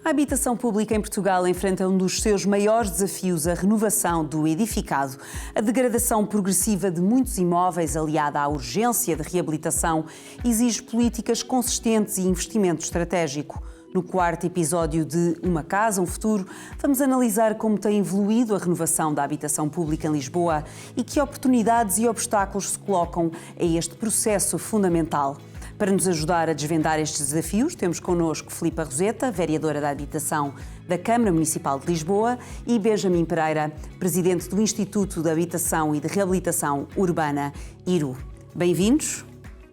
A habitação pública em Portugal enfrenta um dos seus maiores desafios, a renovação do edificado. A degradação progressiva de muitos imóveis, aliada à urgência de reabilitação, exige políticas consistentes e investimento estratégico. No quarto episódio de Uma Casa, um Futuro, vamos analisar como tem evoluído a renovação da habitação pública em Lisboa e que oportunidades e obstáculos se colocam a este processo fundamental. Para nos ajudar a desvendar estes desafios, temos connosco Filipa Roseta, vereadora da Habitação da Câmara Municipal de Lisboa, e Benjamin Pereira, presidente do Instituto de Habitação e de Reabilitação Urbana, IRU. Bem-vindos.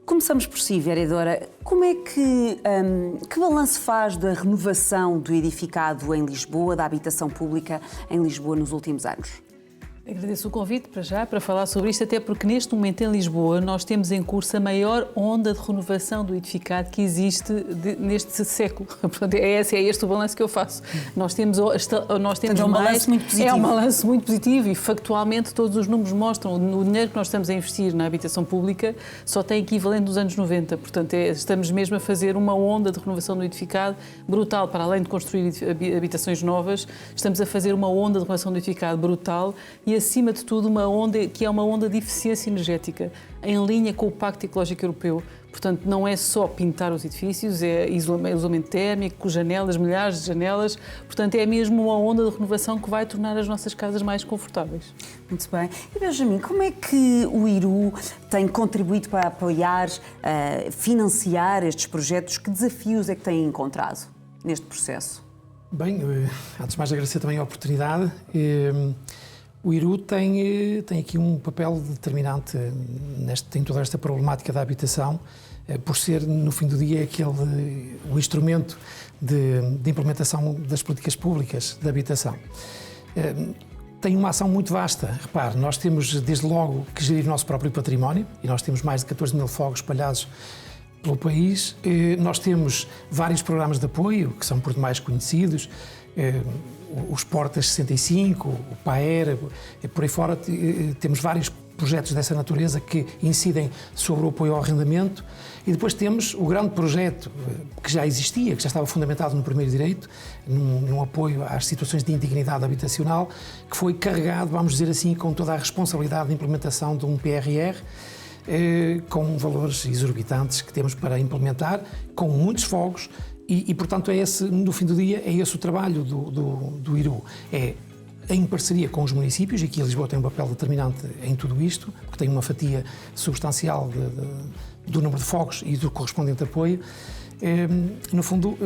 Começamos por si, vereadora. Como é que balanço faz da renovação do edificado em Lisboa, da habitação pública em Lisboa nos últimos anos? Agradeço o convite para falar sobre isto, até porque neste momento em Lisboa nós temos em curso a maior onda de renovação do edificado que existe neste século. Portanto, é este o balanço que eu faço. Nós temos um balanço muito positivo. É um balanço muito positivo e factualmente todos os números mostram o dinheiro que nós estamos a investir na habitação pública só tem equivalente dos anos 90. Portanto, estamos mesmo a fazer uma onda de renovação do edificado brutal. Para além de construir habitações novas, estamos a fazer uma onda de renovação do edificado brutal e, acima de tudo, uma onda que é uma onda de eficiência energética, em linha com o Pacto Ecológico Europeu. Portanto, não é só pintar os edifícios, é isolamento térmico, janelas, milhares de janelas. Portanto, é mesmo uma onda de renovação que vai tornar as nossas casas mais confortáveis. Muito bem. E, Benjamin, como é que o IRU tem contribuído para apoiar, financiar estes projetos? Que desafios é que tem encontrado neste processo? Bem, antes de mais agradecer também a oportunidade. O IRU tem aqui um papel determinante em toda esta problemática da habitação, por ser, no fim do dia, o instrumento de implementação das políticas públicas de habitação. Tem uma ação muito vasta. Repare, nós temos, desde logo, que gerir o nosso próprio património, e nós temos mais de 14 mil fogos espalhados pelo país. Nós temos vários programas de apoio, que são por demais conhecidos, os Portas 65, o PAER, por aí fora temos vários projetos dessa natureza que incidem sobre o apoio ao arrendamento, e depois temos o grande projeto que já existia, que já estava fundamentado no primeiro direito, num apoio às situações de indignidade habitacional, que foi carregado, vamos dizer assim, com toda a responsabilidade de implementação de um PRR, com valores exorbitantes que temos para implementar, com muitos fogos. E, portanto, no fim do dia, é esse o trabalho do IRU. É em parceria com os municípios, e aqui Lisboa tem um papel determinante em tudo isto, porque tem uma fatia substancial do número de fogos e do correspondente apoio. No fundo,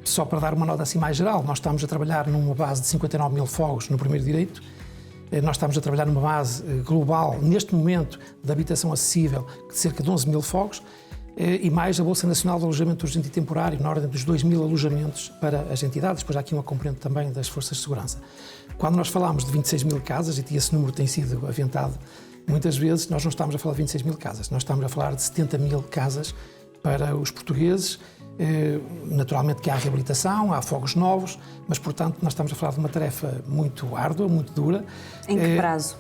só para dar uma nota assim mais geral, nós estamos a trabalhar numa base de 59 mil fogos no primeiro direito. Nós estamos a trabalhar numa base global, neste momento, de habitação acessível, de cerca de 11 mil fogos, e mais a Bolsa Nacional de Alojamento Urgente e Temporário, na ordem dos 2.000 alojamentos para as entidades. Depois há aqui uma componente também das forças de segurança. Quando nós falamos de 26 mil casas, e esse número tem sido aventado muitas vezes, nós não estamos a falar de 26 mil casas, nós estamos a falar de 70 mil casas para os portugueses. Naturalmente que há reabilitação, há fogos novos, mas, portanto, nós estamos a falar de uma tarefa muito árdua, muito dura. Em que prazo?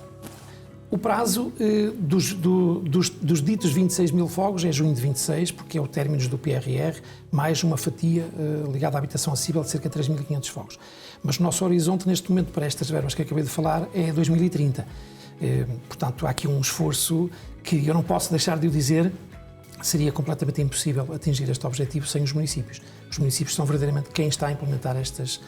O prazo dos ditos 26 mil fogos é junho de 26, porque é o término do PRR, mais uma fatia ligada à habitação acessível de cerca de 3.500 fogos. Mas o nosso horizonte, neste momento, para estas verbas que acabei de falar, é 2030. Portanto, há aqui um esforço que eu não posso deixar de o dizer, seria completamente impossível atingir este objetivo sem os municípios. Os municípios são verdadeiramente quem está a implementar estas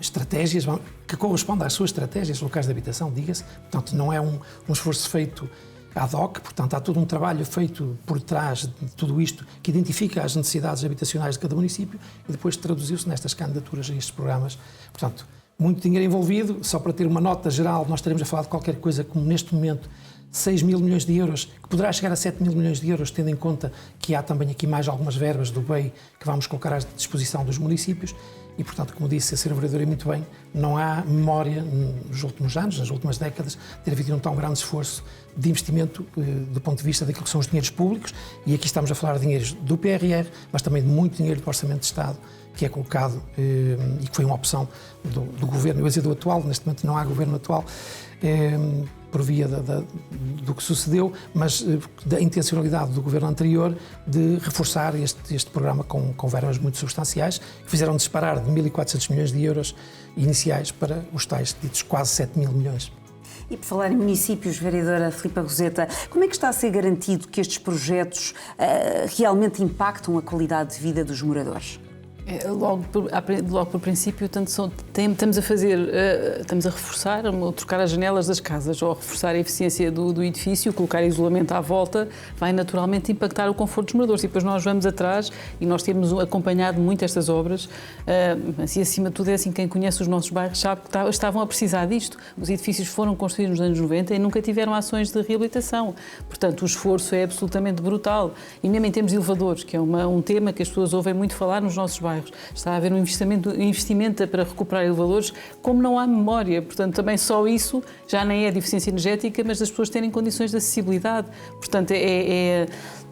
estratégias que correspondem às suas estratégias locais de habitação, diga-se. Portanto, não é um esforço feito ad hoc, portanto, há todo um trabalho feito por trás de tudo isto que identifica as necessidades habitacionais de cada município e depois traduziu-se nestas candidaturas a estes programas. Portanto, muito dinheiro envolvido. Só para ter uma nota geral, nós estaremos a falar de qualquer coisa como, neste momento, 6 mil milhões de euros, que poderá chegar a 7 mil milhões de euros, tendo em conta que há também aqui mais algumas verbas do BEI que vamos colocar à disposição dos municípios. E, portanto, como disse a Sra. Vereadora muito bem, não há memória nos últimos anos, nas últimas décadas, de ter havido um tão grande esforço de investimento do ponto de vista daquilo que são os dinheiros públicos, e aqui estamos a falar de dinheiros do PRR, mas também de muito dinheiro do Orçamento de Estado, que é colocado e que foi uma opção do governo, eu ia dizer do atual, neste momento não há governo atual, por via do que sucedeu, mas da intencionalidade do governo anterior de reforçar este programa com verbas muito substanciais, que fizeram disparar de 1.400 milhões de euros iniciais para os tais ditos quase 7.000 milhões. E por falar em municípios, vereadora Filipa Roseta, como é que está a ser garantido que estes projetos realmente impactam a qualidade de vida dos moradores? Logo por princípio, estamos a reforçar, ou trocar as janelas das casas, ou a reforçar a eficiência do edifício, colocar isolamento à volta, vai naturalmente impactar o conforto dos moradores. E depois nós vamos atrás e nós temos acompanhado muito estas obras, e acima de tudo é assim, quem conhece os nossos bairros sabe que estavam a precisar disto. Os edifícios foram construídos nos anos 90 e nunca tiveram ações de reabilitação. Portanto, o esforço é absolutamente brutal. E mesmo em termos de elevadores, que é um tema que as pessoas ouvem muito falar nos nossos bairros, está a haver um investimento para recuperar elevadores, como não há memória. Portanto, também só isso já nem é de eficiência energética, mas das pessoas terem condições de acessibilidade. Portanto,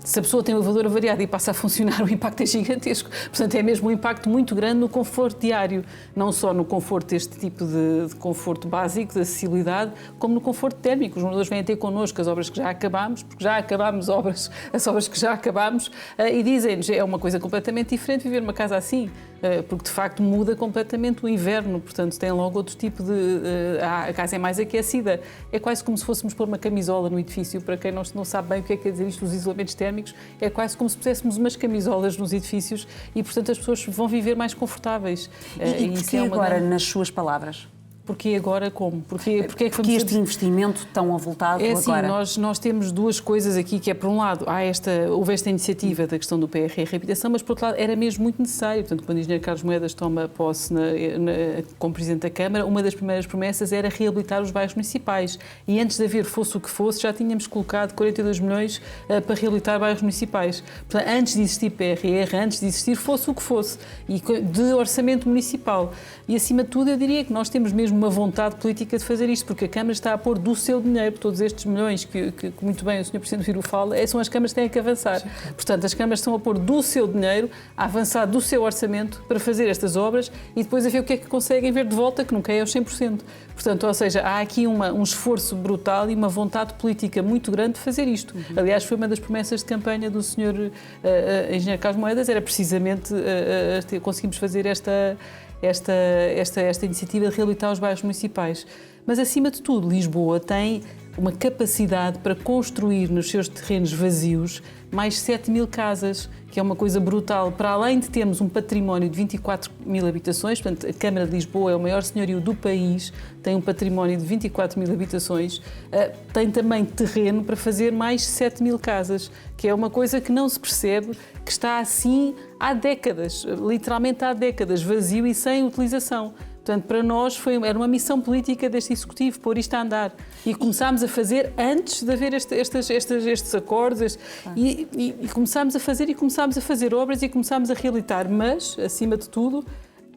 se a pessoa tem um elevador avariado e passa a funcionar, o impacto é gigantesco. Portanto, é mesmo um impacto muito grande no conforto diário, não só no conforto, este tipo de conforto básico, de acessibilidade, como no conforto térmico. Os moradores vêm ter connosco as obras que já acabámos, porque já acabámos as obras que já acabámos, e dizem-nos, é uma coisa completamente diferente viver numa casa assim, porque de facto muda completamente o inverno, portanto tem logo outro tipo a casa é mais aquecida. É quase como se fôssemos pôr uma camisola no edifício, para quem não sabe bem o que é que quer dizer isto, os isolamentos térmicos, é quase como se puséssemos umas camisolas nos edifícios e, portanto, as pessoas vão viver mais confortáveis. E porquê agora, nas suas palavras? Porquê agora como? Porque este investimento tão avultado agora? Nós temos duas coisas aqui, que é, por um lado, houve esta iniciativa da questão do PRR reabilitação, mas, por outro lado, era mesmo muito necessário. Portanto, quando o engenheiro Carlos Moedas toma posse como Presidente da Câmara, uma das primeiras promessas era reabilitar os bairros municipais. E antes de haver fosse o que fosse, já tínhamos colocado 42 milhões para reabilitar bairros municipais. Portanto, antes de existir PRR, antes de existir fosse o que fosse, e de orçamento municipal. E, acima de tudo, eu diria que nós temos mesmo uma vontade política de fazer isto, porque a Câmara está a pôr do seu dinheiro, todos estes milhões que muito bem o Sr. Presidente do Viru fala, são as câmaras que têm que avançar. Sim. Portanto, as câmaras estão a pôr do seu dinheiro, a avançar do seu orçamento para fazer estas obras e depois a ver o que é que conseguem ver de volta, que nunca é aos 100%. Portanto, ou seja, há aqui um esforço brutal e uma vontade política muito grande de fazer isto. Aliás, foi uma das promessas de campanha do Sr. Engenheiro Carlos Moedas, era precisamente conseguimos fazer esta iniciativa de reabilitar os bairros municipais. Mas, acima de tudo, Lisboa tem uma capacidade para construir nos seus terrenos vazios mais 7.000 casas, que é uma coisa brutal. Para além de termos um património de 24.000 habitações, portanto, a Câmara de Lisboa é o maior senhorio do país, tem um património de 24.000 habitações, tem também terreno para fazer mais 7.000 casas, que é uma coisa que não se percebe, que está assim há décadas, literalmente há décadas, vazio e sem utilização. Portanto, para nós era uma missão política deste Executivo, pôr isto a andar. E começámos a fazer antes de haver estes acordos. E começámos a fazer obras e começámos a reabilitar. Mas, acima de tudo,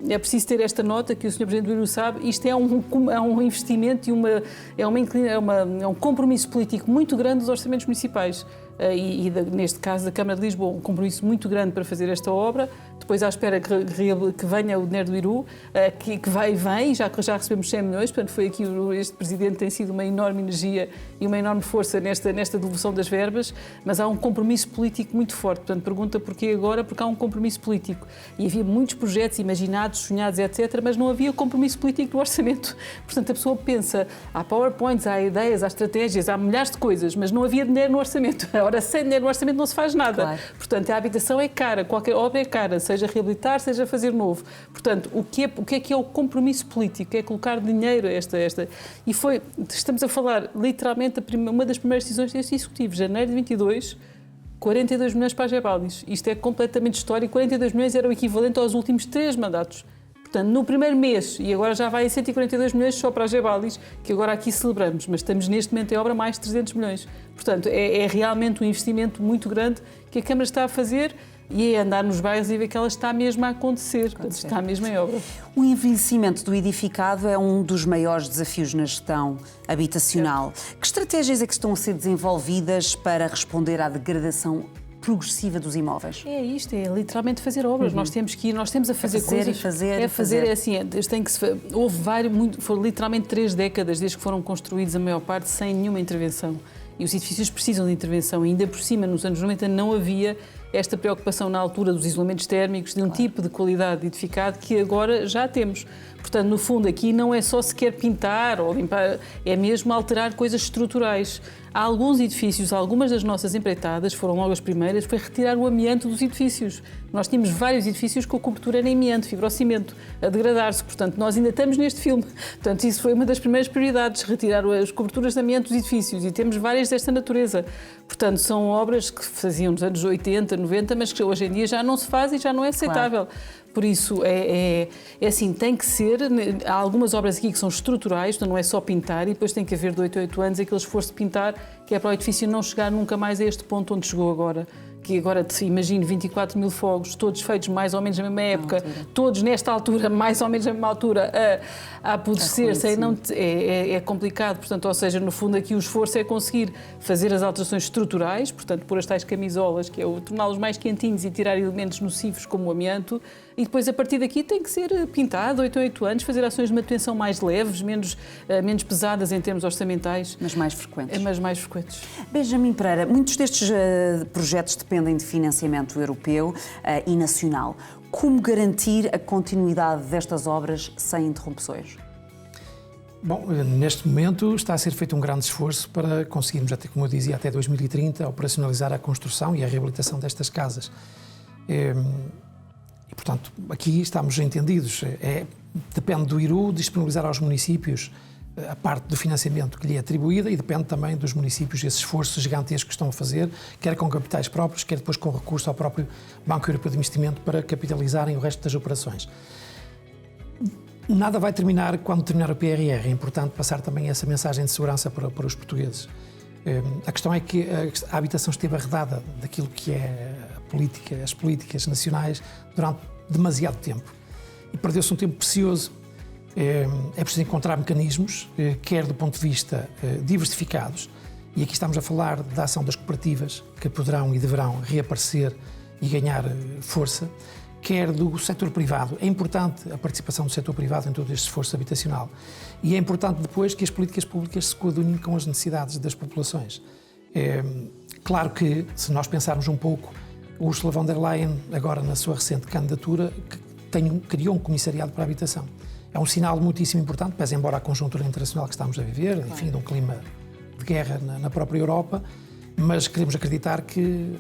é preciso ter esta nota que o Sr. Presidente do Viru sabe, isto é um investimento e é um compromisso político muito grande dos orçamentos municipais. Neste caso da Câmara de Lisboa, um compromisso muito grande para fazer esta obra, depois à espera que venha o dinheiro do Viru, que vem, já recebemos 100 milhões, portanto foi aqui, este Presidente tem sido uma enorme energia e uma enorme força nesta devolução das verbas, mas há um compromisso político muito forte, portanto pergunta porquê agora, porque há um compromisso político. E havia muitos projetos imaginados, sonhados, etc., mas não havia compromisso político do orçamento. Portanto a pessoa pensa, há PowerPoints, há ideias, há estratégias, há milhares de coisas, mas não havia dinheiro no orçamento. Ora, sem dinheiro no orçamento não se faz nada. Claro. Portanto, a habitação é cara, qualquer obra é cara, seja reabilitar, seja fazer novo. Portanto, o que é o compromisso político? É colocar dinheiro a esta. E estamos a falar, literalmente, uma das primeiras decisões deste Executivo, janeiro de 22, 42 milhões para a Gebalis. Isto é completamente histórico. 42 milhões era o equivalente aos últimos 3 mandatos. Portanto, no primeiro mês, e agora já vai em 142 milhões só para a Gebalis, que agora aqui celebramos, mas estamos neste momento em obra mais de 300 milhões. Portanto, é realmente um investimento muito grande que a Câmara está a fazer e é andar nos bairros e ver que ela está mesmo a acontecer. Portanto, está mesmo em obra. O envelhecimento do edificado é um dos maiores desafios na gestão habitacional. Certo. Que estratégias é que estão a ser desenvolvidas para responder à degradação progressiva dos imóveis? É isto, é literalmente fazer obras. Nós temos que ir, nós temos a fazer coisas. Houve foram literalmente 3 décadas desde que foram construídos, a maior parte, sem nenhuma intervenção. E os edifícios precisam de intervenção. E ainda por cima, nos anos 90, não havia esta preocupação na altura dos isolamentos térmicos, de um tipo de qualidade de edificado que agora já temos. Portanto, no fundo, aqui não é só sequer pintar ou limpar, é mesmo alterar coisas estruturais. Há alguns edifícios, algumas das nossas empreitadas, foram logo as primeiras, foi retirar o amianto dos edifícios. Nós tínhamos vários edifícios com a cobertura em amianto, fibrocimento, a degradar-se. Portanto, nós ainda estamos neste filme. Portanto, isso foi uma das primeiras prioridades, retirar as coberturas de amianto dos edifícios. E temos várias desta natureza. Portanto, são obras que faziam nos anos 80, 90, mas que hoje em dia já não se faz e já não é aceitável. Claro. Por isso, é assim, tem que ser... Há algumas obras aqui que são estruturais, então não é só pintar, e depois tem que haver de 8 a 8 anos aquele esforço de pintar, que é para o edifício não chegar nunca mais a este ponto onde chegou agora. Que agora, imagino, 24 mil fogos, todos feitos mais ou menos na mesma época, todos nesta altura, mais ou menos na mesma altura, a apodrecer-se, é complicado. Portanto, ou seja, no fundo aqui o esforço é conseguir fazer as alterações estruturais, portanto, pôr as tais camisolas, que é torná-los mais quentinhos e tirar elementos nocivos como o amianto, e depois a partir daqui tem que ser pintado, 8 a 8 anos, fazer ações de manutenção mais leves, menos pesadas em termos orçamentais. Mas mais frequentes. Mas mais frequentes. Benjamin Pereira, muitos destes projetos dependem de financiamento europeu e nacional. Como garantir a continuidade destas obras sem interrupções? Bom, neste momento está a ser feito um grande esforço para conseguirmos, até, como eu dizia, até 2030, operacionalizar a construção e a reabilitação destas casas. E, portanto, aqui estamos entendidos. Depende do IRU disponibilizar aos municípios a parte do financiamento que lhe é atribuída e depende também dos municípios esse esforço gigantesco que estão a fazer, quer com capitais próprios, quer depois com recurso ao próprio Banco Europeu de Investimento para capitalizarem o resto das operações. Nada vai terminar quando terminar o PRR. É importante passar também essa mensagem de segurança para os portugueses. A questão é que a habitação esteve arredada daquilo que é as políticas nacionais durante demasiado tempo. E perdeu-se um tempo precioso. É preciso encontrar mecanismos, quer do ponto de vista diversificados, e aqui estamos a falar da ação das cooperativas, que poderão e deverão reaparecer e ganhar força, quer do setor privado. É importante a participação do setor privado em todo este esforço habitacional. E é importante depois que as políticas públicas se coadunem com as necessidades das populações. Claro que, se nós pensarmos um pouco, Ursula von der Leyen, agora na sua recente candidatura, criou um comissariado para a habitação. É um sinal muitíssimo importante, pese embora a conjuntura internacional que estamos a viver, enfim, de um clima de guerra na própria Europa, mas queremos acreditar que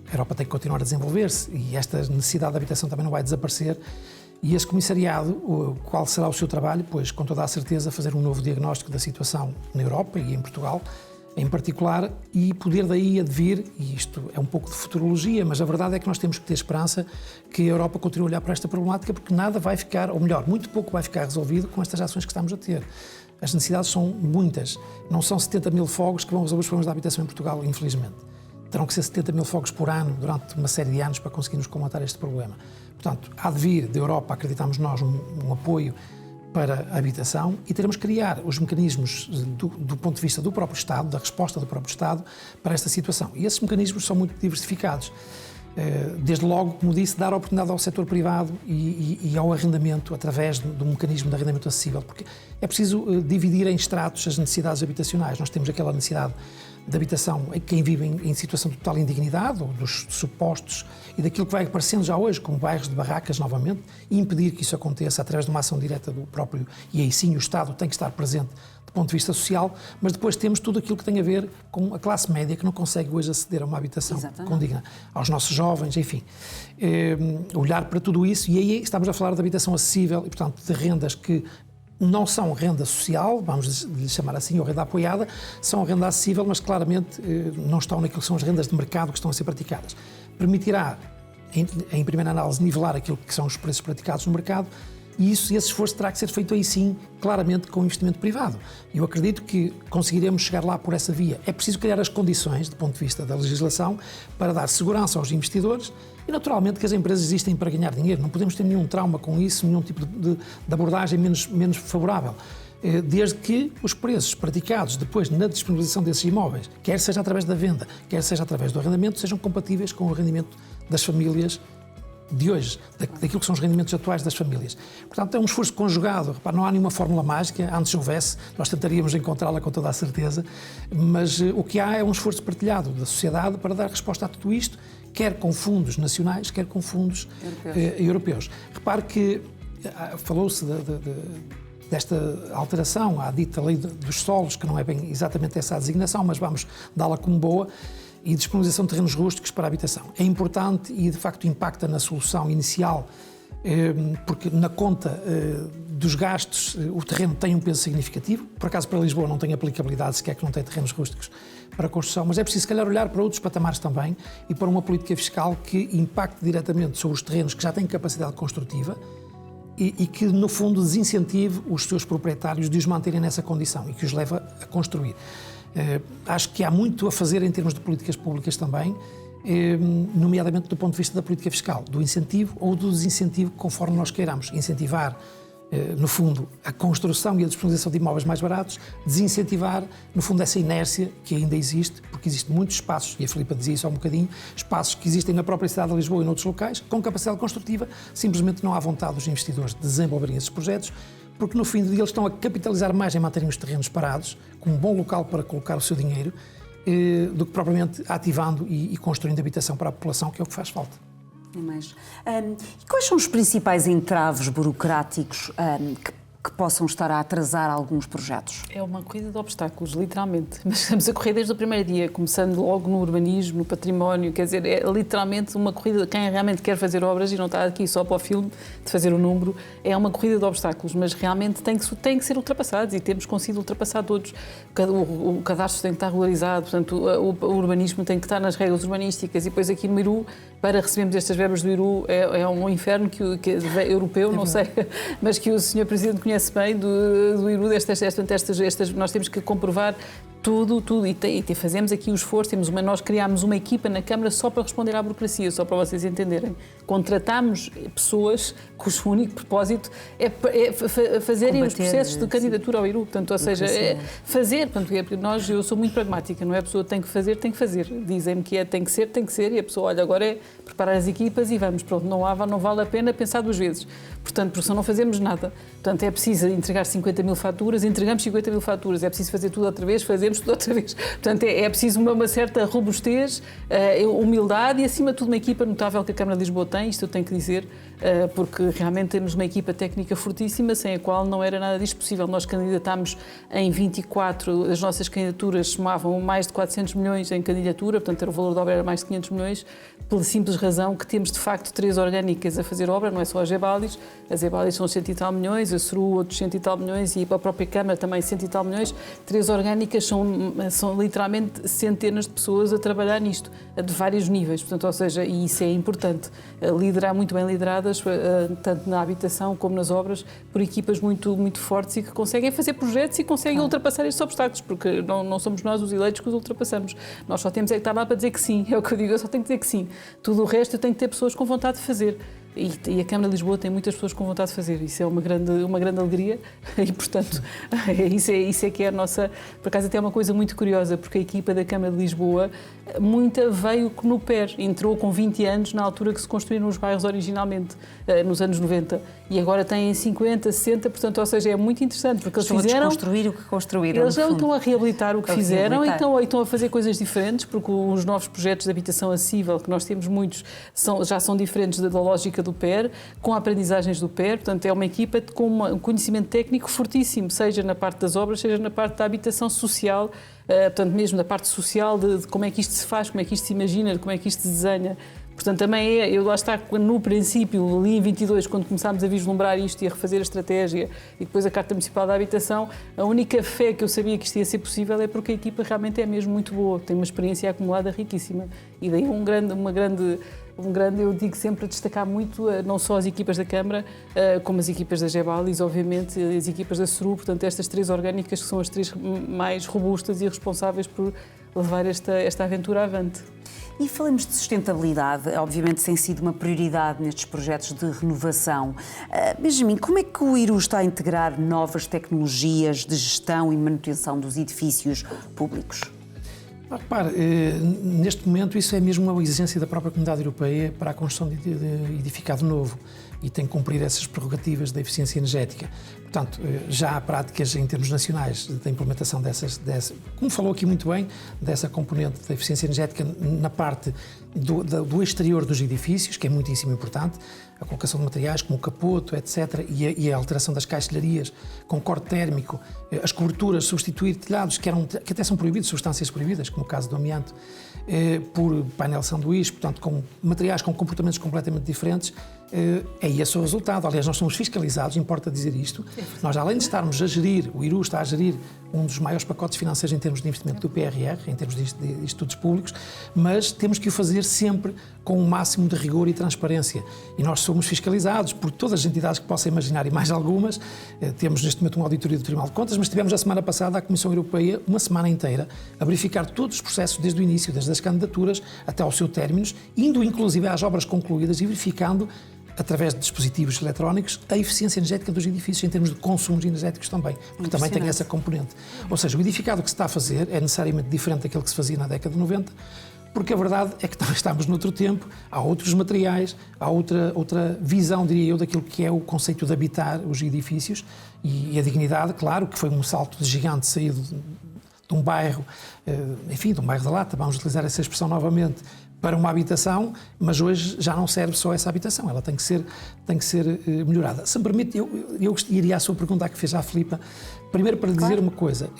a Europa tem que continuar a desenvolver-se e esta necessidade de habitação também não vai desaparecer. E esse comissariado, qual será o seu trabalho? Pois, com toda a certeza, fazer um novo diagnóstico da situação na Europa e em Portugal, em particular, e poder daí advir, e isto é um pouco de futurologia, mas a verdade é que nós temos que ter esperança que a Europa continue a olhar para esta problemática, porque nada vai ficar, ou melhor, muito pouco vai ficar resolvido com estas ações que estamos a ter. As necessidades são muitas. Não são 70 mil fogos que vão resolver os problemas da habitação em Portugal, infelizmente. Terão que ser 70 mil fogos por ano durante uma série de anos para conseguirmos combater este problema. Portanto, há de vir da Europa, acreditamos nós, um apoio para a habitação e teremos que criar os mecanismos do ponto de vista do próprio Estado, da resposta do próprio Estado para esta situação. E esses mecanismos são muito diversificados. Desde logo, como disse, dar oportunidade ao setor privado e ao arrendamento através do mecanismo de arrendamento acessível, porque é preciso dividir em estratos as necessidades habitacionais. Nós temos aquela necessidade de habitação em quem vive em situação de total indignidade, ou dos supostos, e daquilo que vai aparecendo já hoje, como bairros de barracas novamente, e impedir que isso aconteça através de uma ação direta do próprio, e aí sim o Estado tem que estar presente do ponto de vista social, mas depois temos tudo aquilo que tem a ver com a classe média que não consegue hoje aceder a uma habitação condigna, aos nossos jovens, enfim. Olhar para tudo isso, e aí estamos a falar de habitação acessível e, portanto, de rendas que não são renda social, vamos lhe chamar assim, ou renda apoiada, são renda acessível, mas claramente não estão naquilo que são as rendas de mercado que estão a ser praticadas. Permitirá, em primeira análise, nivelar aquilo que são os preços praticados no mercado, e esse esforço terá que ser feito aí sim, claramente, com investimento privado. Eu acredito que conseguiremos chegar lá por essa via. É preciso criar as condições, do ponto de vista da legislação, para dar segurança aos investidores e, naturalmente, que as empresas existem para ganhar dinheiro. Não podemos ter nenhum trauma com isso, nenhum tipo de abordagem menos favorável. desde que os preços praticados depois na disponibilização desses imóveis, quer seja através da venda, quer seja através do arrendamento, sejam compatíveis com o rendimento das famílias de hoje, daquilo que são os rendimentos atuais das famílias. Portanto, é um esforço conjugado. Repare, não há nenhuma fórmula mágica. Antes houvesse, nós tentaríamos encontrá-la com toda a certeza, mas o que há é um esforço partilhado da sociedade para dar resposta a tudo isto, quer com fundos nacionais, quer com fundos europeus. Repare que falou-se desta alteração à dita lei dos solos, que não é bem exatamente essa a designação, mas vamos dá-la como boa, e disponibilização de terrenos rústicos para a habitação. É importante e, de facto, impacta na solução inicial, porque na conta dos gastos o terreno tem um peso significativo. Por acaso, para Lisboa não tem aplicabilidade, sequer que não tem terrenos rústicos para a construção, mas é preciso, se calhar, olhar para outros patamares também e para uma política fiscal que impacte diretamente sobre os terrenos que já têm capacidade construtiva e que, no fundo, desincentive os seus proprietários de os manterem nessa condição e que os leve a construir. Acho que há muito a fazer em termos de políticas públicas também, nomeadamente do ponto de vista da política fiscal, do incentivo ou do desincentivo, conforme nós queiramos. Incentivar, no fundo, a construção e a disponibilização de imóveis mais baratos, desincentivar, no fundo, essa inércia que ainda existe, porque existem muitos espaços, e a Filipa dizia isso há um bocadinho, espaços que existem na própria cidade de Lisboa e noutros locais, com capacidade construtiva, simplesmente não há vontade dos investidores de desenvolverem esses projetos, porque no fim do dia eles estão a capitalizar mais em manterem os terrenos parados, com um bom local para colocar o seu dinheiro, do que propriamente ativando e construindo habitação para a população, que é o que faz falta. E quais são os principais entraves burocráticos que possam estar a atrasar alguns projetos? É uma corrida de obstáculos, literalmente. Mas estamos a correr desde o primeiro dia, começando logo no urbanismo, no património, quer dizer, é literalmente uma corrida de quem realmente quer fazer obras e não está aqui só para o filme de fazer o número. É uma corrida de obstáculos, mas realmente tem que ser ultrapassados e temos conseguido ultrapassar todos. O cadastro tem que estar regularizado, portanto, o urbanismo tem que estar nas regras urbanísticas e depois aqui no IRU, para recebermos estas verbas do IRU, é um inferno que é europeu, não sei, mas que o Sr. Presidente conhece bem do IRU, nós temos que comprovar tudo, e fazemos aqui o esforço, nós criámos uma equipa na Câmara só para responder à burocracia, só para vocês entenderem. Contratámos pessoas cujo único propósito é fazerem os processos de candidatura ao IRU, portanto, ou seja, fazer, portanto, eu sou muito pragmática, não é? A pessoa tem que fazer, dizem-me que tem que ser, e a pessoa, olha, agora é preparar as equipas e vamos, pronto, não vale a pena pensar duas vezes, portanto, porque senão não fazemos nada, portanto, é preciso entregar 50 mil faturas, entregamos 50 mil faturas, é preciso fazer tudo outra vez, fazemos tudo outra vez. Portanto, é preciso uma certa robustez, humildade e, acima de tudo, uma equipa notável que a Câmara de Lisboa tem, isto eu tenho que dizer, porque realmente temos uma equipa técnica fortíssima, sem a qual não era nada disto possível. Nós candidatámos em 24, as nossas candidaturas somavam mais de 400 milhões em candidatura, portanto, o valor da obra era mais de 500 milhões, pela simples razão que temos, de facto, 3 orgânicas a fazer obra, não é só a Gebalis. As Gebalis são 100 e tal milhões, a Suru outros 100 e tal milhões e a própria Câmara também 100 e tal milhões. 3 orgânicas são literalmente centenas de pessoas a trabalhar nisto, de vários níveis. Portanto, ou seja, e isso é importante, liderar muito bem lideradas, tanto na habitação como nas obras, por equipas muito, muito fortes e que conseguem fazer projetos e conseguem ultrapassar estes obstáculos, porque não somos nós os eleitos que os ultrapassamos. Nós só temos é que estar lá para dizer que sim, é o que eu digo, eu só tenho que dizer que sim. Tudo o resto eu tenho que ter pessoas com vontade de fazer. E a Câmara de Lisboa tem muitas pessoas com vontade de fazer. Isso é uma grande alegria e, portanto, isso é que é a nossa... Por acaso, até é uma coisa muito curiosa, porque a equipa da Câmara de Lisboa, muita veio no PER. Entrou com 20 anos, na altura que se construíram os bairros originalmente, nos anos 90. E agora têm 50, 60, portanto, ou seja, é muito interessante, porque eles fizeram... Estão a desconstruir o que construíram. Eles já estão a reabilitar o que fizeram e estão a fazer coisas diferentes, porque os novos projetos de habitação acessível, que nós temos muitos, já são diferentes da lógica do PER, com aprendizagens do PER, portanto é uma equipa com um conhecimento técnico fortíssimo, seja na parte das obras, seja na parte da habitação social, portanto mesmo na parte social de como é que isto se faz, como é que isto se imagina, como é que isto se desenha. Portanto, também eu lá está, no princípio, ali em 22, quando começámos a vislumbrar isto e a refazer a estratégia e depois a Carta Municipal da Habitação, a única fé que eu sabia que isto ia ser possível é porque a equipa realmente é mesmo muito boa, tem uma experiência acumulada riquíssima. E daí eu digo sempre a destacar muito, não só as equipas da Câmara, como as equipas da Gebalis, obviamente, as equipas da Suru, portanto, estas 3 orgânicas que são as 3 mais robustas e responsáveis por levar esta aventura avante. E falamos de sustentabilidade, obviamente tem sido uma prioridade nestes projetos de renovação. Benjamin, como é que o IRU está a integrar novas tecnologias de gestão e manutenção dos edifícios públicos? Repare, neste momento isso é mesmo uma exigência da própria Comunidade Europeia para a construção de edificado novo e tem que cumprir essas prerrogativas da eficiência energética. Portanto, já há práticas em termos nacionais da implementação como falou aqui muito bem, dessa componente da eficiência energética na parte do exterior dos edifícios, que é muitíssimo importante, a colocação de materiais como o capoto, etc., e a alteração das caixilharias com corte térmico, as coberturas, substituir telhados que até são proibidos, substâncias proibidas, como o caso do amianto, por painel sanduíche, portanto, com materiais com comportamentos completamente diferentes. É esse o resultado. Aliás, nós somos fiscalizados, importa dizer isto. Nós, além de estarmos a gerir, o IRU está a gerir um dos maiores pacotes financeiros em termos de investimento do PRR, em termos de estudos públicos, mas temos que o fazer sempre com o máximo de rigor e transparência. E nós somos fiscalizados por todas as entidades que possam imaginar e mais algumas. Temos neste momento uma auditoria do Tribunal de Contas, mas tivemos a semana passada a Comissão Europeia uma semana inteira a verificar todos os processos desde o início, desde as candidaturas até ao seu término, indo inclusive às obras concluídas e verificando através de dispositivos eletrónicos, a eficiência energética dos edifícios em termos de consumos energéticos também, porque também tem essa componente. Ou seja, o edificado que se está a fazer é necessariamente diferente daquele que se fazia na década de 90, porque a verdade é que estamos noutro tempo, há outros materiais, há outra visão, diria eu, daquilo que é o conceito de habitar os edifícios e a dignidade, claro, que foi um salto de gigante saído de um bairro, enfim, de um bairro da Lata, vamos utilizar essa expressão novamente, para uma habitação, mas hoje já não serve só essa habitação, ela tem que ser melhorada. Se me permite, eu iria à sua pergunta que fez à Filipa, primeiro para dizer uma coisa.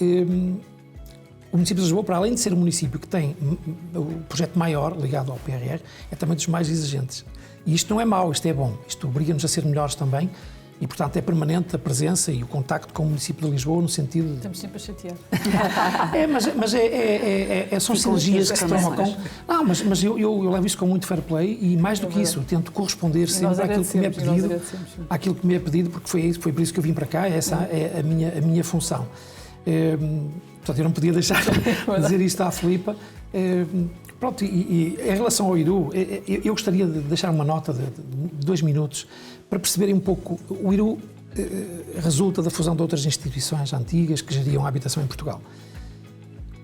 O município de Lisboa, para além de ser um município que tem o projeto maior ligado ao PRR, é também dos mais exigentes. E isto não é mau, isto é bom, isto obriga-nos a ser melhores também. E, portanto, é permanente a presença e o contacto com o município de Lisboa no sentido... Estamos sempre a chatear. São sinergias que se provocam. Não, mas eu levo isso com muito fair play e, mais do que isso, tento corresponder sempre àquilo que me é pedido, porque foi por isso que eu vim para cá, essa é a minha função. Portanto, eu não podia deixar de dizer isto à Filipa. Pronto, e em relação ao IRU, eu gostaria de deixar uma nota de 2 minutos para perceberem um pouco. O IRU resulta da fusão de outras instituições antigas que geriam a habitação em Portugal.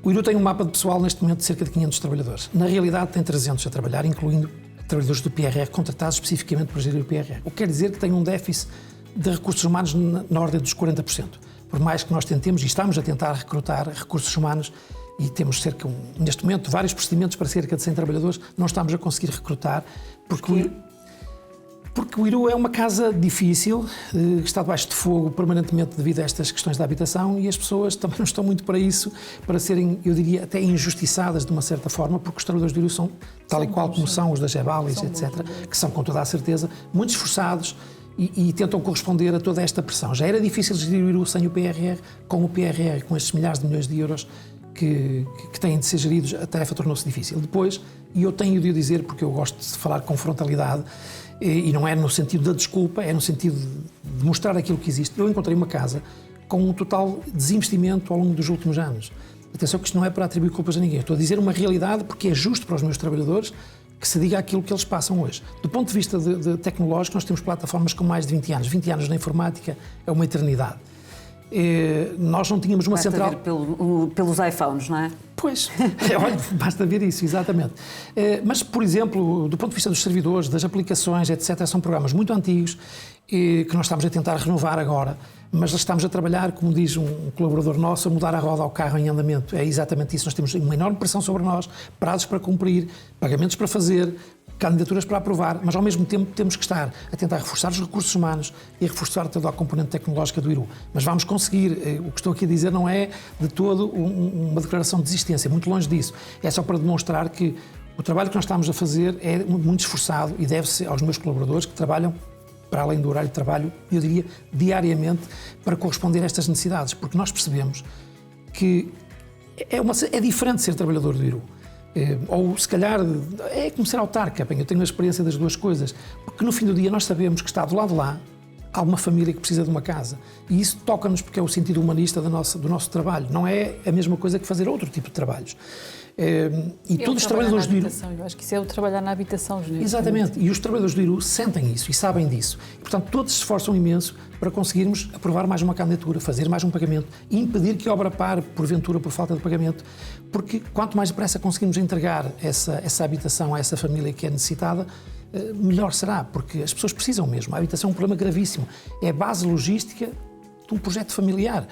O IRU tem um mapa de pessoal neste momento de cerca de 500 trabalhadores. Na realidade tem 300 a trabalhar, incluindo trabalhadores do PRR contratados especificamente para gerir o PRR. O que quer dizer que tem um déficit de recursos humanos na ordem dos 40%. Por mais que nós tentemos, e estamos a tentar recrutar recursos humanos, e temos neste momento, vários procedimentos para cerca de 100 trabalhadores, não estamos a conseguir recrutar, porque o IRU é uma casa difícil, que está debaixo de fogo permanentemente devido a estas questões da habitação e as pessoas também não estão muito para isso, para serem, eu diria, até injustiçadas de uma certa forma, porque os trabalhadores do IRU são, tal e qual como são os da Gebalis, etc., que são com toda a certeza muito esforçados e tentam corresponder a toda esta pressão. Já era difícil gerir o IRU sem o PRR, com o PRR, com estes milhares de milhões de euros que têm de ser geridos, a tarefa tornou-se difícil. Depois, e eu tenho de o dizer porque eu gosto de falar com frontalidade, e não é no sentido da desculpa, é no sentido de mostrar aquilo que existe. Eu encontrei uma casa com um total desinvestimento ao longo dos últimos anos. Atenção que isto não é para atribuir culpas a ninguém. Eu estou a dizer uma realidade porque é justo para os meus trabalhadores que se diga aquilo que eles passam hoje. Do ponto de vista de tecnológico, nós temos plataformas com mais de 20 anos. 20 anos na informática é uma eternidade. Nós não tínhamos uma central... pelos iPhones, não é? Pois, olha, basta ver isso, exatamente. Mas, por exemplo, do ponto de vista dos servidores, das aplicações, etc., são programas muito antigos que nós estamos a tentar renovar agora, mas estamos a trabalhar, como diz um colaborador nosso, a mudar a roda ao carro em andamento. É exatamente isso. Nós temos uma enorme pressão sobre nós, prazos para cumprir, pagamentos para fazer, candidaturas para aprovar, mas ao mesmo tempo temos que estar a tentar reforçar os recursos humanos e reforçar toda a componente tecnológica do IRU. Mas vamos conseguir. O que estou aqui a dizer não é de todo uma declaração de desistência, muito longe disso. É só para demonstrar que o trabalho que nós estamos a fazer é muito esforçado e deve-se aos meus colaboradores que trabalham para além do horário de trabalho, eu diria, diariamente, para corresponder a estas necessidades, porque nós percebemos que é diferente ser trabalhador do IRU. Ou, se calhar, é como ser autarca. Bem, eu tenho a experiência das duas coisas, porque no fim do dia nós sabemos que está do lado de lá há uma família que precisa de uma casa. E isso toca-nos porque é o sentido humanista do nosso trabalho. Não é a mesma coisa que fazer outro tipo de trabalhos. E todos os trabalhadores do IRU... Eu acho que isso é o trabalhar na habitação. Exatamente. E os trabalhadores do IRU sentem isso e sabem disso. E, portanto, todos se esforçam imenso para conseguirmos aprovar mais uma candidatura, fazer mais um pagamento, impedir que a obra pare, porventura, por falta de pagamento, porque quanto mais depressa conseguimos entregar essa habitação a essa família que é necessitada, melhor será, porque as pessoas precisam mesmo. A habitação é um problema gravíssimo. É a base logística de um projeto familiar.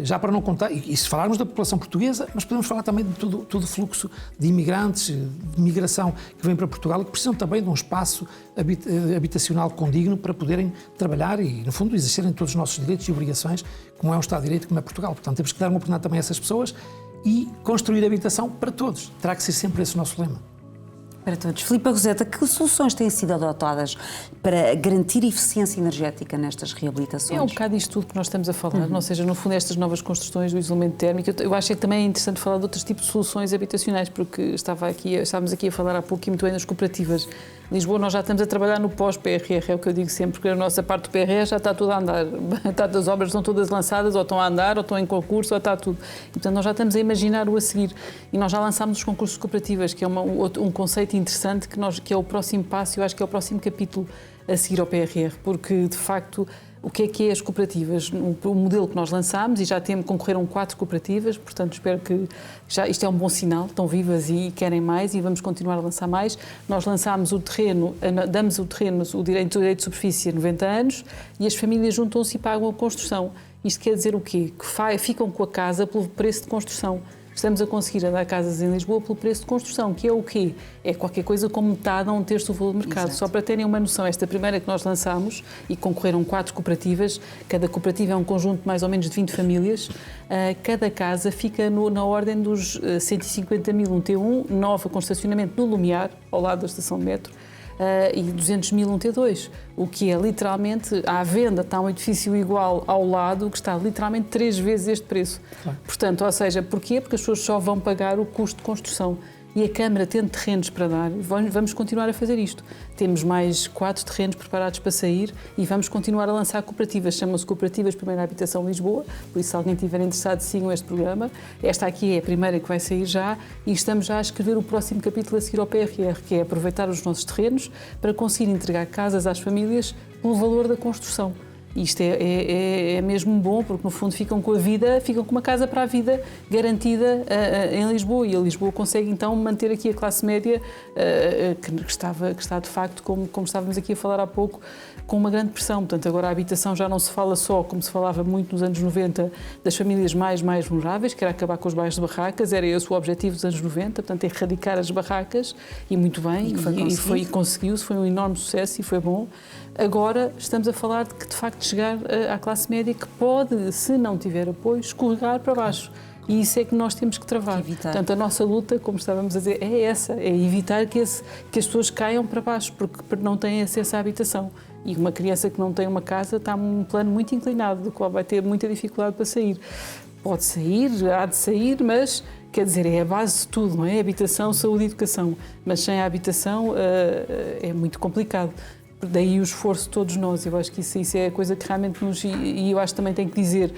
Já para não contar, e se falarmos da população portuguesa, mas podemos falar também de todo o fluxo de imigrantes, de migração que vem para Portugal e que precisam também de um espaço habitacional condigno para poderem trabalhar e, no fundo, exercerem todos os nossos direitos e obrigações, como é um Estado de Direito, como é Portugal. Portanto, temos que dar uma oportunidade também a essas pessoas e construir habitação para todos. Terá que ser sempre esse o nosso lema. Para todos. Filipa Roseta, que soluções têm sido adotadas para garantir eficiência energética nestas reabilitações? É um bocado isto tudo que nós estamos a falar, ou seja, no fundo estas novas construções do isolamento térmico. Eu acho que também é interessante falar de outros tipos de soluções habitacionais, porque estávamos aqui a falar há pouco e muito bem das cooperativas. Em Lisboa nós já estamos a trabalhar no pós-PRR, é o que eu digo sempre, porque a nossa parte do PRR já está tudo a andar. As obras estão todas lançadas, ou estão a andar, ou estão em concurso, ou está tudo. E, portanto, nós já estamos a imaginar o a seguir. E nós já lançámos os concursos de cooperativas, que é um conceito interessante, que é o próximo passo, eu acho que é o próximo capítulo a seguir ao PRR, porque, de facto, o que é as cooperativas? O modelo que nós lançámos, e já concorreram 4 cooperativas, portanto espero que isto é um bom sinal, estão vivas e querem mais e vamos continuar a lançar mais. Nós lançámos o terreno, damos o terreno, o direito de superfície a 90 anos e as famílias juntam-se e pagam a construção. Isto quer dizer o quê? Que ficam com a casa pelo preço de construção. Estamos a conseguir dar casas em Lisboa pelo preço de construção, que é o quê? É qualquer coisa como metade a 1/3 do valor do mercado. Exato. Só para terem uma noção, esta primeira que nós lançámos, e concorreram 4 cooperativas, cada cooperativa é um conjunto de mais ou menos de 20 famílias, cada casa fica na ordem dos 150 mil um T1, nova com estacionamento no Lumiar, ao lado da estação de metro, e 200 mil um T2, o que é literalmente, à venda está um edifício igual ao lado, que está literalmente 3 vezes este preço. Claro. Portanto, ou seja, porquê? Porque as pessoas só vão pagar o custo de construção. E a Câmara, tendo terrenos para dar, vamos continuar a fazer isto. Temos mais 4 terrenos preparados para sair e vamos continuar a lançar cooperativas. Chamam-se Cooperativas Primeira Habitação Lisboa, por isso se alguém estiver interessado, sigam este programa. Esta aqui é a primeira que vai sair já e estamos já a escrever o próximo capítulo a seguir ao PRR, que é aproveitar os nossos terrenos para conseguir entregar casas às famílias pelo valor da construção. Isto é mesmo bom, porque no fundo ficam com uma casa para a vida garantida em Lisboa, e a Lisboa consegue então manter aqui a classe média que está de facto, como estávamos aqui a falar há pouco, com uma grande pressão. Portanto, agora a habitação já não se fala só, como se falava muito nos anos 90, das famílias mais vulneráveis, que era acabar com os bairros de barracas, era esse o objetivo dos anos 90, portanto, erradicar as barracas, e muito bem, e conseguiu-se, foi um enorme sucesso e foi bom. Agora estamos a falar de que, de facto, chegar à classe média que pode, se não tiver apoio, escorregar para baixo. E isso é que nós temos que travar. Portanto, a nossa luta, como estávamos a dizer, é essa, é evitar que as pessoas caiam para baixo, porque não têm acesso à habitação. E uma criança que não tem uma casa está num plano muito inclinado, do qual vai ter muita dificuldade para sair. Pode sair, há de sair, mas, quer dizer, é a base de tudo, não é? Habitação, saúde e educação. Mas sem a habitação é muito complicado. Daí o esforço de todos nós. Eu acho que isso é a coisa que realmente nos... E eu acho que também tenho que dizer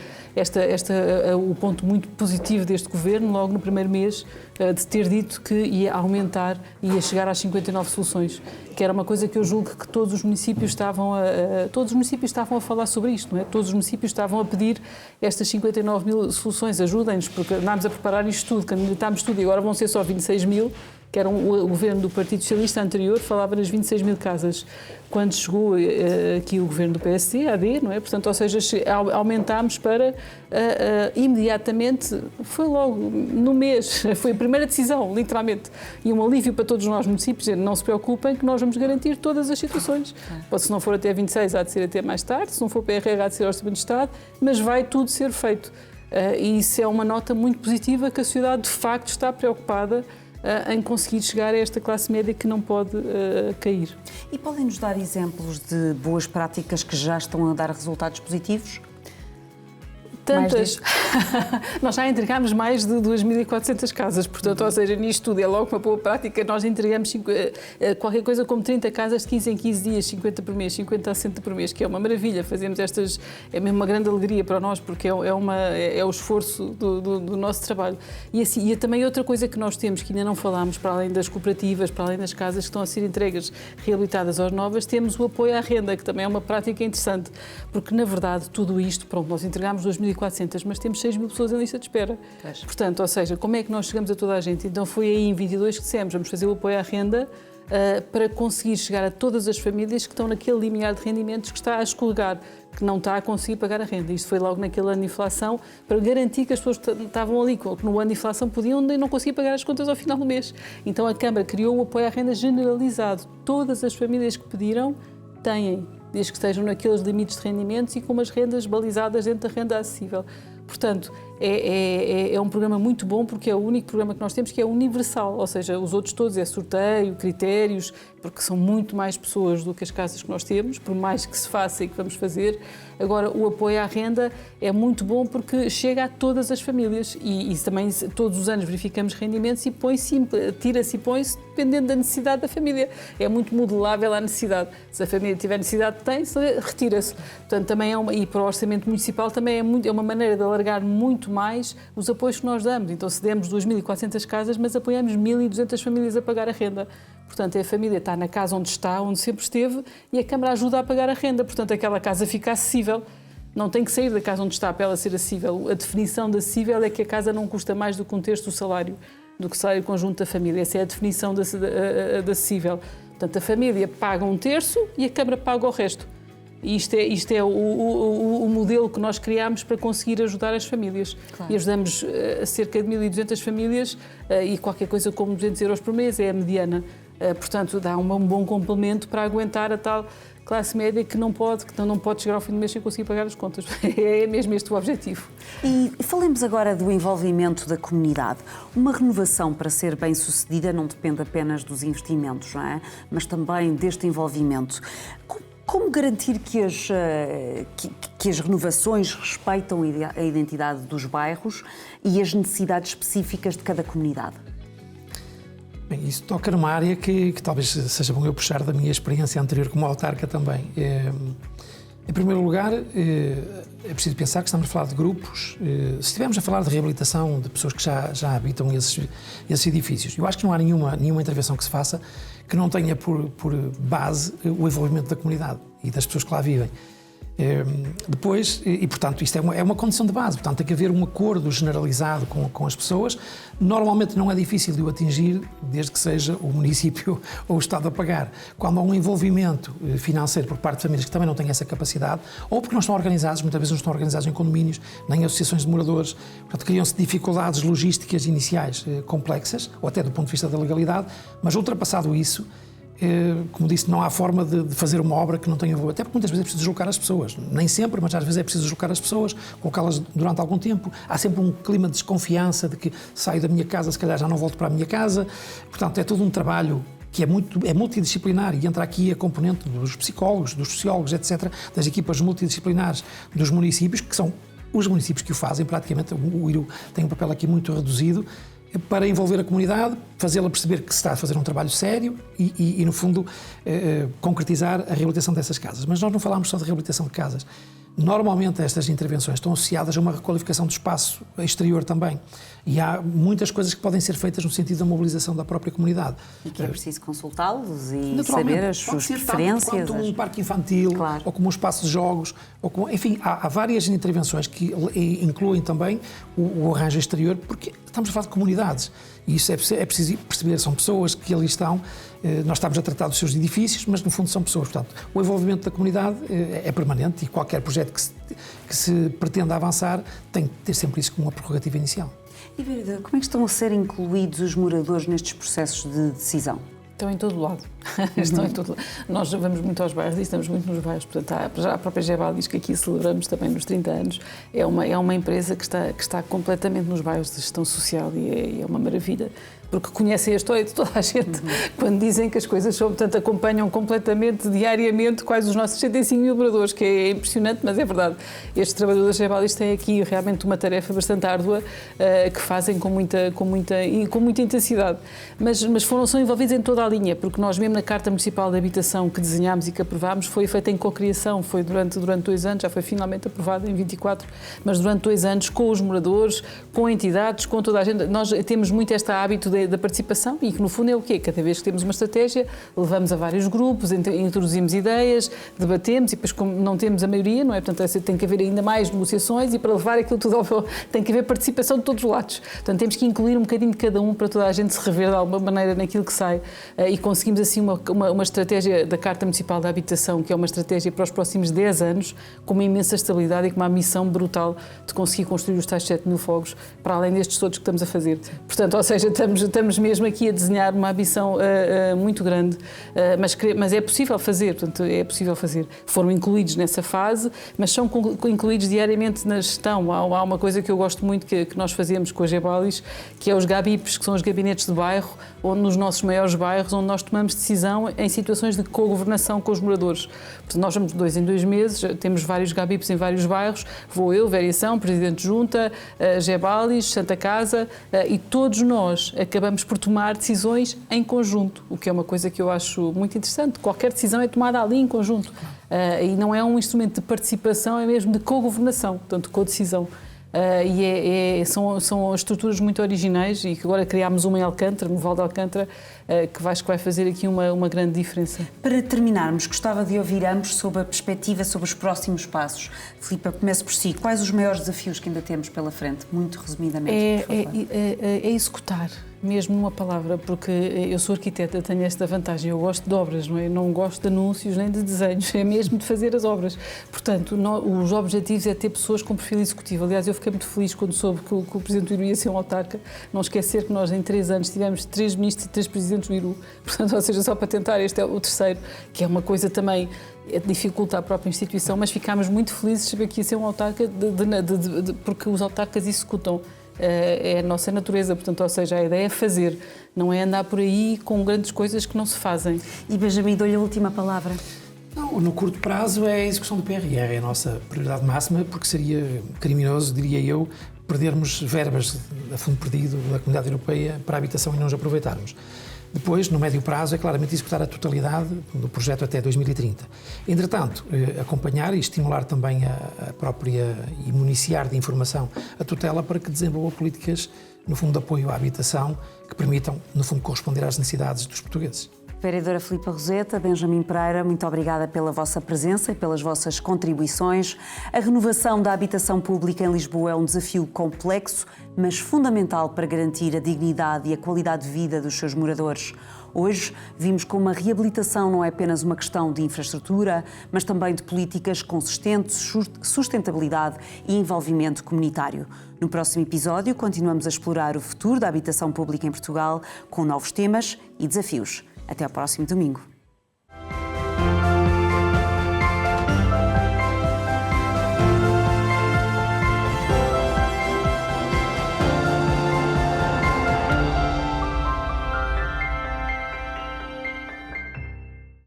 o ponto muito positivo deste governo, logo no primeiro mês, de ter dito que ia aumentar, ia chegar às 59 soluções, que era uma coisa que eu julgo que todos os municípios estavam a falar sobre isto, não é? Todos os municípios estavam a pedir estas 59 mil soluções. Ajudem-nos, porque andámos a preparar isto tudo, candidatámos tudo e agora vão ser só 26 mil, que era o governo do Partido Socialista anterior, falava nas 26 mil casas. Quando chegou aqui o governo do PSD, AD, não é? Portanto, ou seja, aumentámos para imediatamente, foi logo no mês, foi a primeira decisão, literalmente, e um alívio para todos nós municípios, dizer, não se preocupem que nós vamos garantir todas as situações. Se não for até 26, há de ser até mais tarde, se não for PRR, há de ser Orçamento de Estado, mas vai tudo ser feito. E isso é uma nota muito positiva, que a sociedade de facto está preocupada em conseguir chegar a esta classe média que não pode cair. E podem-nos dar exemplos de boas práticas que já estão a dar resultados positivos? Tantas. Nós já entregámos mais de 2.400 casas, portanto, ou seja, nisto tudo é logo uma boa prática. Nós entregamos qualquer coisa como 30 casas de 15 em 15 dias, 50 por mês, 50 a 60 por mês, que é uma maravilha. Fazemos estas, é mesmo uma grande alegria para nós, porque é o esforço do nosso trabalho. E assim, também outra coisa que nós temos, que ainda não falámos, para além das cooperativas, para além das casas que estão a ser entregues, reabilitadas aos novas, temos o apoio à renda, que também é uma prática interessante, porque na verdade tudo isto, pronto, nós entregamos 2.400, mas temos 6.000 pessoas em lista de espera. Portanto, ou seja, como é que nós chegamos a toda a gente? Então foi aí em 22 que dissemos, vamos fazer o apoio à renda para conseguir chegar a todas as famílias que estão naquele limiar de rendimentos que está a escorregar, que não está a conseguir pagar a renda. Isto foi logo naquele ano de inflação, para garantir que as pessoas que estavam ali, que no ano de inflação podiam e não conseguiam pagar as contas ao final do mês. Então a Câmara criou o apoio à renda generalizado. Todas as famílias que pediram têm, desde que estejam naqueles limites de rendimentos e com umas rendas balizadas dentro da renda acessível. Portanto, é um programa muito bom, porque é o único programa que nós temos que é universal, ou seja, os outros todos é sorteio, critérios, porque são muito mais pessoas do que as casas que nós temos, por mais que se faça e que vamos fazer. Agora, o apoio à renda é muito bom porque chega a todas as famílias e também todos os anos verificamos rendimentos e tira-se e põe-se dependendo da necessidade da família. É muito modelável à necessidade. Se a família tiver necessidade, retira-se. Portanto, também e para o orçamento municipal também é uma maneira de alargar muito mais os apoios que nós damos. Então, se demos 2.400 casas, mas apoiamos 1.200 famílias a pagar a renda. Portanto, a família está na casa onde está, onde sempre esteve, e a Câmara ajuda a pagar a renda. Portanto, aquela casa fica acessível. Não tem que sair da casa onde está para ela ser acessível. A definição de acessível é que a casa não custa mais do que um terço do salário conjunto da família. Essa é a definição de acessível. Portanto, a família paga um terço e a Câmara paga o resto. Isto é o modelo que nós criámos para conseguir ajudar as famílias. Claro. E ajudamos cerca de 1.200 famílias e qualquer coisa como 200 euros por mês é a mediana. Portanto, dá um bom complemento para aguentar a tal classe média que não pode chegar ao fim do mês sem conseguir pagar as contas. É mesmo este o objetivo. E falemos agora do envolvimento da comunidade. Uma renovação, para ser bem sucedida, não depende apenas dos investimentos, não é? Mas também deste envolvimento. Como garantir que as renovações respeitam a identidade dos bairros e as necessidades específicas de cada comunidade? Bem, isso toca numa área que talvez seja bom eu puxar da minha experiência anterior como autarca também. Em primeiro lugar, é preciso pensar que estamos a falar de grupos. Se estivermos a falar de reabilitação de pessoas que já habitam esses edifícios, eu acho que não há nenhuma intervenção que se faça que não tenha por base o envolvimento da comunidade e das pessoas que lá vivem. Depois, portanto, isto é uma condição de base, portanto, tem que haver um acordo generalizado com as pessoas. Normalmente não é difícil de o atingir, desde que seja o município ou o Estado a pagar. Quando há um envolvimento financeiro por parte de famílias que também não têm essa capacidade, ou porque não estão organizados, muitas vezes não estão organizados em condomínios, nem em associações de moradores, portanto, criam-se dificuldades logísticas iniciais complexas, ou até do ponto de vista da legalidade, mas ultrapassado isso, como disse, não há forma de fazer uma obra que não tenha valor. Até porque muitas vezes é preciso deslocar as pessoas. Nem sempre, mas às vezes é preciso deslocar as pessoas, colocá-las durante algum tempo. Há sempre um clima de desconfiança de que saio da minha casa, se calhar já não volto para a minha casa. Portanto, é todo um trabalho que é multidisciplinar e entra aqui a componente dos psicólogos, dos sociólogos, etc., das equipas multidisciplinares dos municípios, que são os municípios que o fazem praticamente. O IRU tem um papel aqui muito reduzido, para envolver a comunidade, fazê-la perceber que se está a fazer um trabalho sério e no fundo, concretizar a reabilitação dessas casas. Mas nós não falamos só de reabilitação de casas. Normalmente estas intervenções estão associadas a uma requalificação do espaço exterior também. E há muitas coisas que podem ser feitas no sentido da mobilização da própria comunidade. E que é preciso consultá-los e saber as suas preferências. Quanto um parque infantil, claro, ou como um espaço de jogos, enfim, há várias intervenções que incluem também o arranjo exterior, porque estamos a falar de comunidades. E isso é preciso perceber, são pessoas que ali estão, nós estamos a tratar dos seus edifícios, mas no fundo são pessoas. Portanto, o envolvimento da comunidade é permanente e qualquer projeto que se pretenda avançar tem que ter sempre isso como uma prerrogativa inicial. E Verida, como é que estão a ser incluídos os moradores nestes processos de decisão? Estão em todo lado. Estão em todo lado. Nós vamos muito aos bairros e estamos muito nos bairros. Portanto, a própria Gebal diz que aqui celebramos também nos 30 anos. É uma empresa que está completamente nos bairros de gestão social e é uma maravilha. porque conhecem a história de toda a gente, quando dizem que as coisas são, portanto, acompanham completamente, diariamente, quase os nossos 65 mil moradores, que é impressionante, mas é verdade. Estes trabalhadores da Gebalis têm aqui realmente uma tarefa bastante árdua, que fazem com muita intensidade. Mas são envolvidos em toda a linha, porque nós mesmo na Carta Municipal de Habitação que desenhámos e que aprovámos, foi feita em cocriação, foi durante 2 anos, já foi finalmente aprovada em 24, mas durante 2 anos com os moradores, com entidades, com toda a gente. Nós temos muito este hábito da participação e que no fundo é o quê? Cada vez que temos uma estratégia, levamos a vários grupos, introduzimos ideias, debatemos e depois como não temos a maioria, não é? Portanto, tem que haver ainda mais negociações e para levar aquilo tudo tem que haver participação de todos os lados. Portanto, temos que incluir um bocadinho de cada um para toda a gente se rever de alguma maneira naquilo que sai e conseguimos assim uma estratégia da Carta Municipal da Habitação, que é uma estratégia para os próximos 10 anos, com uma imensa estabilidade e com uma missão brutal de conseguir construir os tais 7 mil fogos, para além destes todos que estamos a fazer. Portanto, ou seja, estamos mesmo aqui a desenhar uma ambição muito grande, mas é possível fazer, portanto, é possível fazer. Foram incluídos nessa fase, mas são incluídos diariamente na gestão. Há uma coisa que eu gosto muito que nós fazemos com a Gebalis, que é os GABIPs, que são os gabinetes de bairro, onde nos nossos maiores bairros, onde nós tomamos decisão em situações de co-governação com os moradores. Portanto, nós vamos de 2 em 2 meses, temos vários GABIPs em vários bairros, vou eu, Variação, Presidente de Junta, Gebalis, Santa Casa, e todos nós acabamos por tomar decisões em conjunto, o que é uma coisa que eu acho muito interessante. Qualquer decisão é tomada ali em conjunto. E não é um instrumento de participação, é mesmo de co-governação, portanto, co-decisão. São estruturas muito originais e que agora criámos uma em Alcântara, no Val de Alcântara, que acho que vai fazer aqui uma grande diferença. Para terminarmos, gostava de ouvir ambos sobre a perspectiva, sobre os próximos passos. Filipe, começo por si. Quais os maiores desafios que ainda temos pela frente? Muito resumidamente, por favor. É executar, mesmo numa palavra, porque eu sou arquiteta, tenho esta vantagem, eu gosto de obras, não é? Não gosto de anúncios nem de desenhos, é mesmo de fazer as obras. Portanto, os objetivos é ter pessoas com perfil executivo. Aliás, eu fiquei muito feliz quando soube que o Presidente do Iru ia ser um autarca. Não esquecer que nós em 3 anos tivemos 3 ministros e 3 presidentes do Iru. Portanto, ou seja, só para tentar, este é o terceiro, que é uma coisa também dificulta a própria instituição, mas ficámos muito felizes de saber que ia ser um autarca, porque os autarcas executam. É a nossa natureza, portanto, ou seja, a ideia é fazer, não é andar por aí com grandes coisas que não se fazem. E Benjamin, dou-lhe a última palavra. Não, no curto prazo é a execução do PRR, é a nossa prioridade máxima, porque seria criminoso, diria eu, perdermos verbas a fundo perdido da Comunidade Europeia para a habitação e não os aproveitarmos. Depois, no médio prazo, é claramente executar a totalidade do projeto até 2030. Entretanto, acompanhar e estimular também a própria e municiar de informação a tutela para que desenvolva políticas, no fundo, de apoio à habitação que permitam, no fundo, corresponder às necessidades dos portugueses. Vereadora Filipa Roseta, Benjamin Pereira, muito obrigada pela vossa presença e pelas vossas contribuições. A renovação da habitação pública em Lisboa é um desafio complexo, mas fundamental para garantir a dignidade e a qualidade de vida dos seus moradores. Hoje vimos como a reabilitação não é apenas uma questão de infraestrutura, mas também de políticas consistentes, sustentabilidade e envolvimento comunitário. No próximo episódio, continuamos a explorar o futuro da habitação pública em Portugal com novos temas e desafios. Até ao próximo domingo.